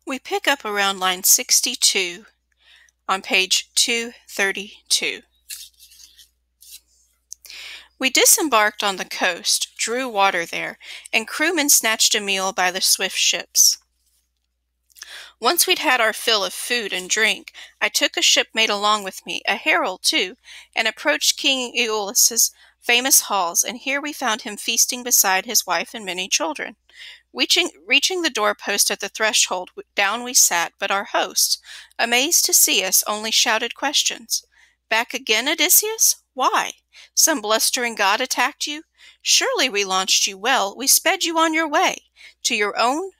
We pick up around line 62 on page 232. We disembarked on the coast, drew water there, and crewmen snatched a meal by the swift ships. Once we'd had our fill of food and drink, I took a shipmate along with me, a herald too, and approached King Aeolus's famous halls, and here we found him feasting beside his wife and many children. Reaching the doorpost at the threshold, down we sat, but our host, amazed to see us, only shouted questions. "Back again, Odysseus? Why? Some blustering god attacked you? Surely we launched you well, we sped you on your way, to your own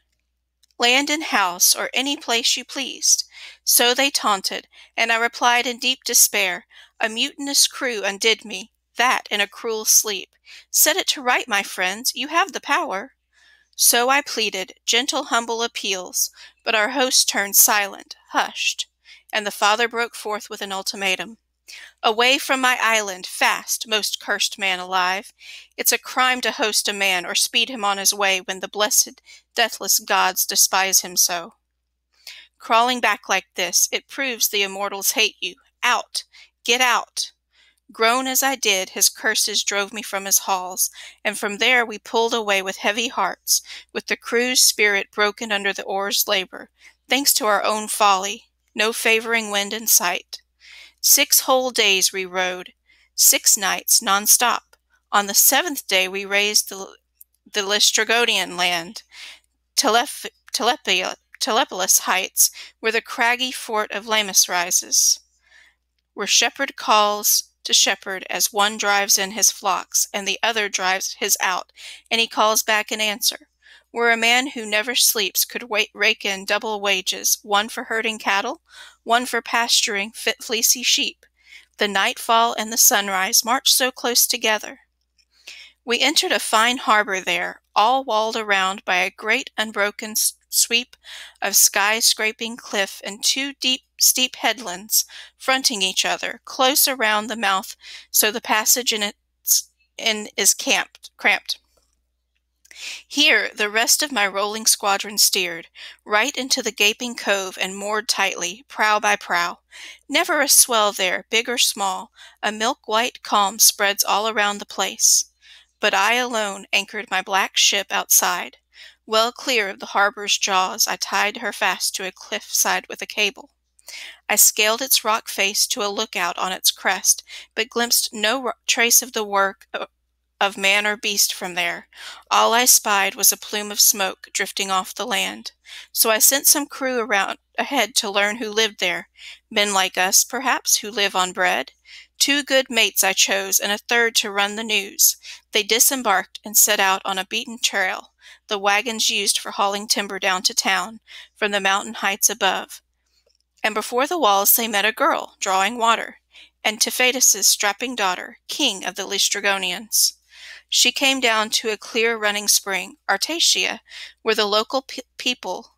land and house, or any place you pleased." So they taunted, and I replied in deep despair, "A mutinous crew undid me, that in a cruel sleep. Set it to right, my friends, you have the power." So I pleaded, gentle, humble appeals, but our host turned silent, hushed, and the father broke forth with an ultimatum. "Away from my island, fast, most cursed man alive. It's a crime to host a man or speed him on his way when the blessed, deathless gods despise him so. Crawling back like this, it proves the immortals hate you. Out! Get out!" Groan as I did, his curses drove me from his halls, and from there we pulled away with heavy hearts, with the crew's spirit broken under the oars' labor, thanks to our own folly, no favoring wind in sight. 6 whole days we rowed, 6 nights non-stop. On the 7th day we raised the Lystrogonian land, Telepolis heights, where the craggy fort of Lamus rises, where shepherd calls to shepherd as one drives in his flocks and the other drives his out, and he calls back in answer, where a man who never sleeps could rake in double wages, one for herding cattle, one for pasturing fleecy sheep. The nightfall and the sunrise march so close together. We entered a fine harbor there, all walled around by a great unbroken sweep of sky-scraping cliff and 2 steep headlands fronting each other, close around the mouth, so the passage in is cramped. Here the rest of my rolling squadron steered, right into the gaping cove and moored tightly, prow by prow. Never a swell there, big or small, a milk-white calm spreads all around the place. But I alone anchored my black ship outside. Well clear of the harbor's jaws, I tied her fast to a cliff-side with a cable. I scaled its rock face to a lookout on its crest, but glimpsed no trace of the work of man or beast from there. All I spied was a plume of smoke drifting off the land. So I sent some crew around ahead to learn who lived there. Men like us, perhaps, who live on bread. 2 good mates I chose, and a third to run the news. They disembarked and set out on a beaten trail, the wagons used for hauling timber down to town, from the mountain heights above. And before the walls they met a girl, drawing water, Antiphatus' strapping daughter, king of the Lystrogonians. She came down to a clear running spring, Artacia, where the local people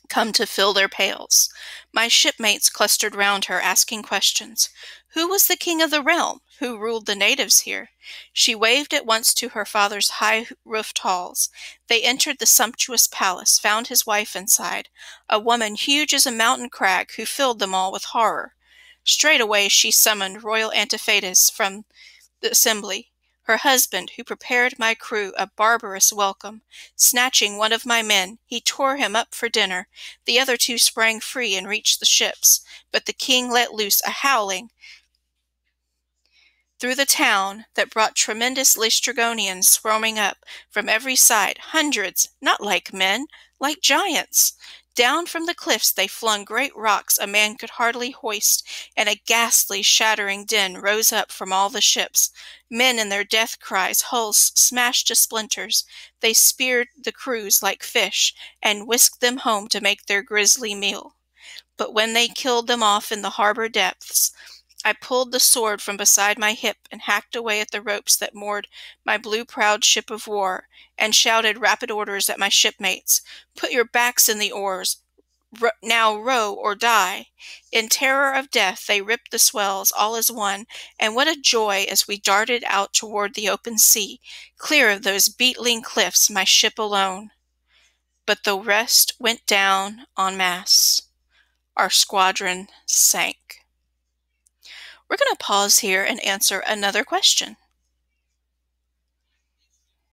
come to fill their pails. My shipmates clustered round her, asking questions. Who was the king of the realm? Who ruled the natives here? She waved at once to her father's high-roofed halls. They entered the sumptuous palace, found his wife inside, a woman huge as a mountain crag who filled them all with horror. Straightway she summoned royal Antiphatus from the assembly, her husband, who prepared my crew a barbarous welcome. Snatching one of my men, he tore him up for dinner. The other 2 sprang free and reached the ships, but the king let loose a howling through the town that brought tremendous Lystrogonians swarming up from every side, hundreds, not like men, like giants. Down from the cliffs they flung great rocks a man could hardly hoist, and a ghastly, shattering din rose up from all the ships. Men in their death cries, hulls smashed to splinters. They speared the crews like fish, and whisked them home to make their grisly meal. But when they killed them off in the harbor depths, I pulled the sword from beside my hip and hacked away at the ropes that moored my blue-prowed ship of war, and shouted rapid orders at my shipmates. Put your backs in the oars. Now row or die. In terror of death they ripped the swells all as one, and what a joy as we darted out toward the open sea, clear of those beetling cliffs, my ship alone. but the rest went down en masse. Our squadron sank. We're going to pause here and answer another question.